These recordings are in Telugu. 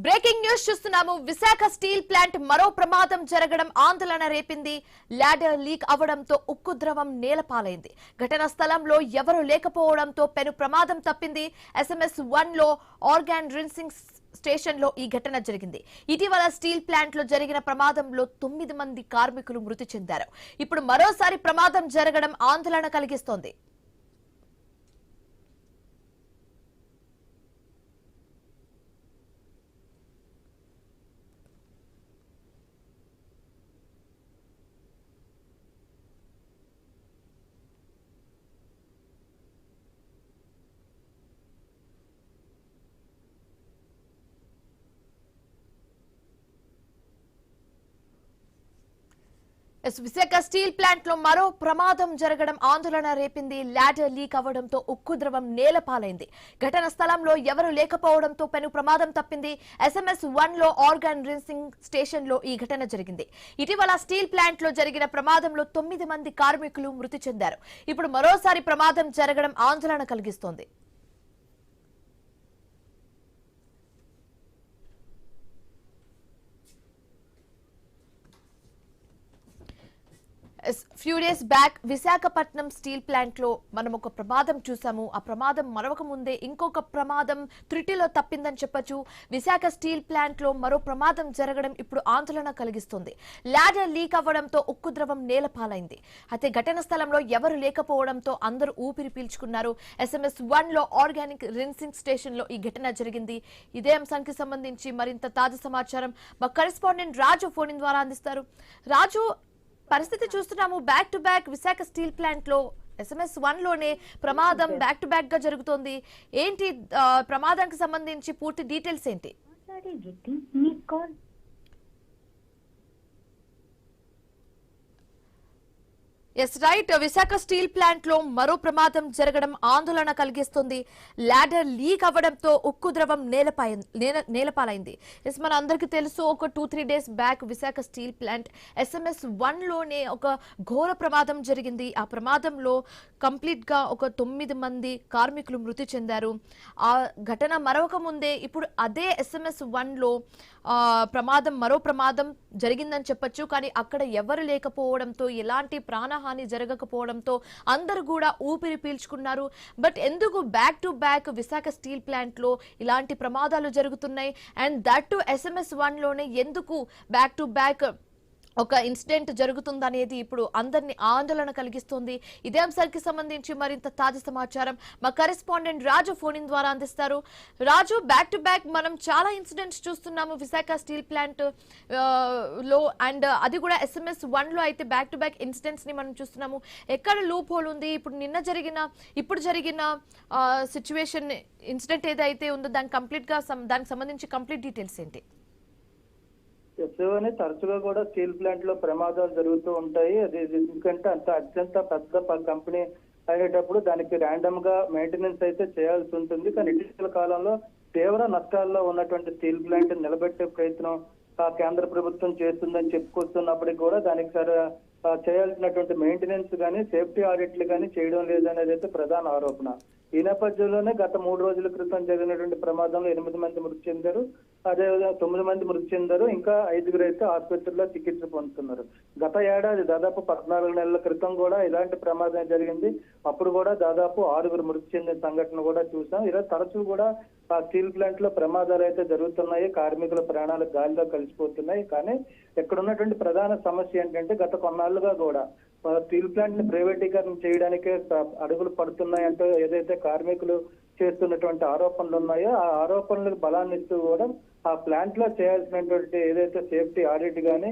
బ్రేకింగ్ న్యూస్ చూస్తున్నాము. విశాఖ స్టీల్ ప్లాంట్ మరో ప్రమాదం జరగడం ఆందోళన రేపింది. ల్యాడర్ లీక్ అవడంతో ఉక్కు ద్రవం నేలపాలైంది. ఘటనా స్థలంలో ఎవరూ లేకపోవడంతో పెను ప్రమాదం తప్పింది. SMS 1 లో ఆర్గాన్ రిన్సింగ్ స్టేషన్ లో ఈ ఘటన జరిగింది. ఇటీవల స్టీల్ ప్లాంట్ లో జరిగిన ప్రమాదంలో 9 మంది కార్మికులు మృతి చెందారు. ఇప్పుడు మరోసారి ప్రమాదం జరగడం ఆందోళన కలిగిస్తోంది. విశాఖ స్టీల్ ప్లాంట్ లో మరో ప్రమాదం జరగడం ఆందోళన రేపింది. ల్యాడర్ లీక్ అవడంతో ఉక్కు ద్రవం నేలపాలైంది. ఘటన స్థలంలో ఎవరూ లేకపోవడంతో పెను ప్రమాదం తప్పింది. SMS 1 లో ఆర్గాన్ రిన్సింగ్ స్టేషన్ లో ఈ ఘటన జరిగింది. ఇటీవల స్టీల్ ప్లాంట్ లో జరిగిన ప్రమాదంలో 9 మంది కార్మికులు మృతి చెందారు. ఇప్పుడు మరోసారి ప్రమాదం జరగడం ఆందోళన కలిగిస్తోంది. Few days back Visakhapatnam steel plant లో మనం ఒక ప్రమాదం చూసాము. ఆ ప్రమాదం మరొక ముందే ఇంకొక ప్రమాదం త్రుటిలో తప్పిందని చెప్పొచ్చు. విశాఖ స్టీల్ ప్లాంట్ లో మరో ప్రమాదం జరగడం ఇప్పుడు ఆందోళన కలిగిస్తుంది. ల్యాడర్ లీక్ అవ్వడంతో ఉక్కు ద్రవం నేలపాలైంది. అయితే ఘటన స్థలంలో ఎవరు లేకపోవడంతో అందరూ ఊపిరి పీల్చుకున్నారు. SMS 1 లో ఆర్గానిక్ రిన్సింగ్ స్టేషన్ లో ఈ ఘటన జరిగింది. ఇదే అంశానికి సంబంధించి మరింత తాజా సమాచారం మా కరెస్పాండెంట్ రాజు ఫోన్ ద్వారా అందిస్తారు. రాజు, పరిస్థితి చూస్తున్నాము. Back to back Visakha steel plant లో SMS 1 లోనే ప్రమాదం బ్యాక్ టు బ్యాక్ గా జరుగుతోంది. ఏంటి ప్రమాదానికి సంబంధించి పూర్తి డీటెయిల్స్ ఏంటి? Yes right, Visakha steel plant లో మరో ప్రమాదం జరగడం ఆందోళన కలిగిస్తుంది. ల్యాడర్ లీక్ అవ్వడంతో ఉక్కు ద్రవం నేలపాలైంది. ఎస్, మన అందరికీ తెలుసు, ఒక 2-3 days back Visakha steel plant SMS 1 లోనే ఒక ఘోర ప్రమాదం జరిగింది. ఆ ప్రమాదంలో కంప్లీట్ గా ఒక 9 మంది కార్మికులు మృతి చెందారు. ఆ ఘటన మరొక ముందే ఇప్పుడు అదే SMS 1 లో మరో ప్రమాదం జరిగిందని చెప్పొచ్చు. కానీ అక్కడ ఎవరు లేకపోవడంతో, ఎలాంటి ప్రాణహాని జరగకపోవడంతో అందరూ కూడా ఊపిరి పీల్చుకున్నారు. బట్ ఎందుకు back to back Visakha steel plant లో ఇలాంటి ప్రమాదాలు జరుగుతున్నాయి? అండ్ దట్ టు SMS 1 లోనే ఎందుకు బ్యాక్ టు బ్యాక్ ఒక ఇన్సిడెంట్ జరుగుతుందనేది ఇప్పుడు అందరినీ ఆందోళన కలిగిస్తుంది. ఇదే అంశానికి సంబంధించి మరింత తాజా సమాచారం మా కరెస్పాండెంట్ రాజు ఫోన్ ద్వారా అందిస్తారు. రాజు, బ్యాక్ టు బ్యాక్ మనం చాలా ఇన్సిడెంట్స్ చూస్తున్నాము విశాఖ స్టీల్ ప్లాంట్ లో, అండ్ అది కూడా SMS 1 లో అయితే బ్యాక్ టు బ్యాక్ ఇన్సిడెంట్స్ ని మనం చూస్తున్నాము. ఎక్కడ లూప్ హోల్ ఉంది? ఇప్పుడు జరిగిన సిచ్యువేషన్ ఇన్సిడెంట్ ఏదైతే ఉందో దానికి సంబంధించి కంప్లీట్ డీటెయిల్స్ ఏంటి? అని తరచుగా కూడా స్టీల్ ప్లాంట్ లో ప్రమాదాలు జరుగుతూ ఉంటాయి. అది ఎందుకంటే అత్యంత పెద్ద కంపెనీ అయ్యేటప్పుడు దానికి ర్యాండమ్ గా మెయింటెనెన్స్ అయితే చేయాల్సి ఉంటుంది. కానీ ఇటీవల కాలంలో తీవ్ర నష్టాల్లో ఉన్నటువంటి స్టీల్ ప్లాంట్ నిలబెట్టే ప్రయత్నం కేంద్ర ప్రభుత్వం చేస్తుందని చెప్పుకొస్తున్నప్పటికీ కూడా దానికి చేయాల్సినటువంటి మెయింటెనెన్స్ కానీ సేఫ్టీ ఆడిట్లు కానీ చేయడం లేదనేది అయితే ప్రధాన ఆరోపణ. ఈ నేపథ్యంలోనే గత 3 రోజుల క్రితం జరిగినటువంటి ప్రమాదంలో 8 మంది మృతి చెందారు. అదేవిధంగా 9 మంది మృతి చెందారు. ఇంకా 5గురు అయితే ఆసుపత్రిలో చికిత్స పొందుతున్నారు. గత ఏడాది దాదాపు 14 నెలల క్రితం కూడా ఇలాంటి ప్రమాదం జరిగింది. అప్పుడు కూడా దాదాపు 6గురు మృతి చెందిన సంఘటన కూడా చూసాం. ఇలా తరచూ కూడా స్టీల్ ప్లాంట్ లో ప్రమాదాలు అయితే జరుగుతున్నాయి. కార్మికుల ప్రాణాలు గాలిలో కలిసిపోతున్నాయి. కానీ ఇక్కడ ఉన్నటువంటి ప్రధాన సమస్య ఏంటంటే గత కొన్నాళ్లుగా కూడా స్టీల్ ప్లాంట్ ని ప్రైవేటీకరణ చేయడానికే అడుగులు పడుతున్నాయంటూ ఏదైతే కార్మికులు చేస్తున్నటువంటి ఆరోపణలు ఉన్నాయో ఆ ఆరోపణలకు బలాన్ని ఇస్తూ కూడా ఆ ప్లాంట్ లో చేయాల్సినటువంటి ఏదైతే సేఫ్టీ ఆడిట్ కానీ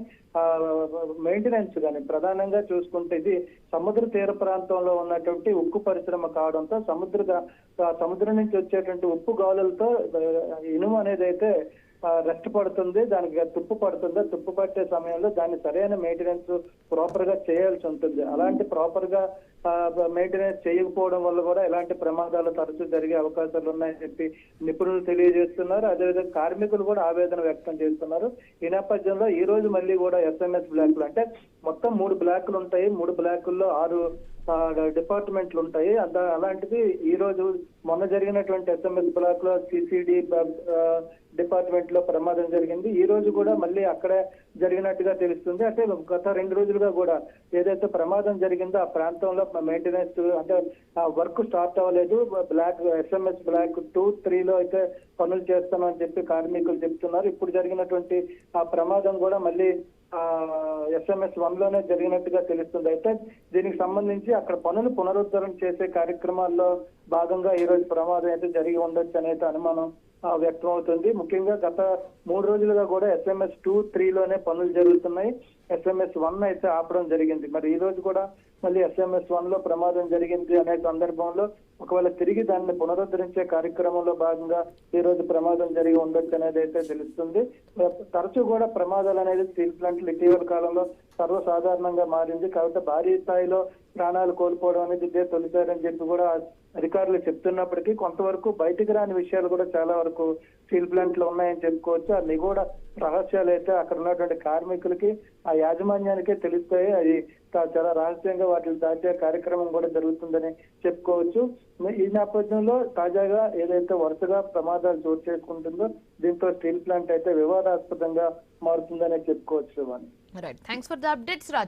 మెయింటెనెన్స్ కానీ ప్రధానంగా చూసుకుంటే ఇది సముద్ర తీర ప్రాంతంలో ఉన్నటువంటి ఉక్కు పరిశ్రమ కావడంతో సముద్రం నుంచి వచ్చేటువంటి ఉప్పు గాలులతో ఇనుము అనేది అయితే రెస్ట్ పడుతుంది. దానికి తుప్పు పడుతుంది. తుప్పు పట్టే సమయంలో దాన్ని సరైన మెయింటెనెన్స్ ప్రాపర్ గా చేయాల్సి ఉంటుంది. అలాంటి ప్రాపర్ గా మెయింటెనెన్స్ చేయకపోవడం వల్ల కూడా ఎలాంటి ప్రమాదాలు తరచూ జరిగే అవకాశాలు ఉన్నాయని చెప్పి నిపుణులు తెలియజేస్తున్నారు. అదేవిధంగా కార్మికులు కూడా ఆవేదన వ్యక్తం చేస్తున్నారు. ఈ నేపథ్యంలో ఈ రోజు మళ్ళీ కూడా SMS బ్లాక్లు అంటే మొత్తం 3 బ్లాక్లు ఉంటాయి. 3 బ్లాకుల్లో 6 డిపార్ట్మెంట్లు ఉంటాయి. అలాంటిది ఈ రోజు మొన్న జరిగినటువంటి SMS బ్లాక్ లో CCD డిపార్ట్మెంట్ లో ప్రమాదం జరిగింది. ఈ రోజు కూడా మళ్ళీ అక్కడే జరిగినట్టుగా తెలుస్తుంది. అంటే గత 2 రోజులుగా కూడా ఏదైతే ప్రమాదం జరిగిందో ఆ ప్రాంతంలో మెయింటెనెన్స్ అంటే వర్క్ స్టార్ట్ అవ్వలేదు. SMS బ్లాక్ 2, 3 లో అయితే పనులు చేస్తామని చెప్పి కార్మికులు చెప్తున్నారు. ఇప్పుడు జరిగినటువంటి ఆ ప్రమాదం కూడా మళ్ళీ SMS 1 లోనే జరిగినట్టుగా తెలుస్తుంది. అయితే దీనికి సంబంధించి అక్కడ పనులు పునరుద్ధరణ చేసే కార్యక్రమాల్లో భాగంగా ఈ రోజు ప్రమాదం అయితే జరిగి ఉండొచ్చు అనేది అనుమానం వ్యక్తం అవుతుంది. ముఖ్యంగా గత 3 రోజులుగా కూడా SMS 2, 3 లోనే పనులు జరుగుతున్నాయి. SMS 1 అయితే ఆపడం జరిగింది. మరి ఈ రోజు కూడా మళ్ళీ SMS 1 లో ప్రమాదం జరిగింది అనే సందర్భంలో ఒకవేళ తిరిగి దాన్ని పునరుద్ధరించే కార్యక్రమంలో భాగంగా ఈ రోజు ప్రమాదం జరిగి ఉండొచ్చు అనేది అయితే తెలుస్తుంది. తరచూ కూడా ప్రమాదాలు అనేది స్టీల్ ప్లాంట్లు ఇటీవల కాలంలో సర్వసాధారణంగా మారింది. కాబట్టి భారీ స్థాయిలో ప్రాణాలు కోల్పోవడం అనేది ఇదే తొలిసారని చెప్పి కూడా అధికారులు చెప్తున్నప్పటికీ కొంతవరకు బయటికి రాని విషయాలు కూడా చాలా వరకు స్టీల్ ప్లాంట్ లో ఉన్నాయని చెప్పుకోవచ్చు. ఆ నిగూఢ రహస్యాలు అయితే అక్కడ ఉన్నటువంటి కార్మికులకి ఆ యాజమాన్యానికే తెలుస్తాయి. అది చాలా రహస్యంగా వాటిని దాచే కార్యక్రమం కూడా జరుగుతుందని చెప్పుకోవచ్చు. ఈ నేపథ్యంలో తాజాగా ఏదైతే వరుసగా ప్రమాదాలు చోటు చేసుకుంటుందో దీంతో స్టీల్ ప్లాంట్ అయితే వివాదాస్పదంగా మారుతుందనే చెప్పుకోవచ్చు. Right, thanks for the updates Raju.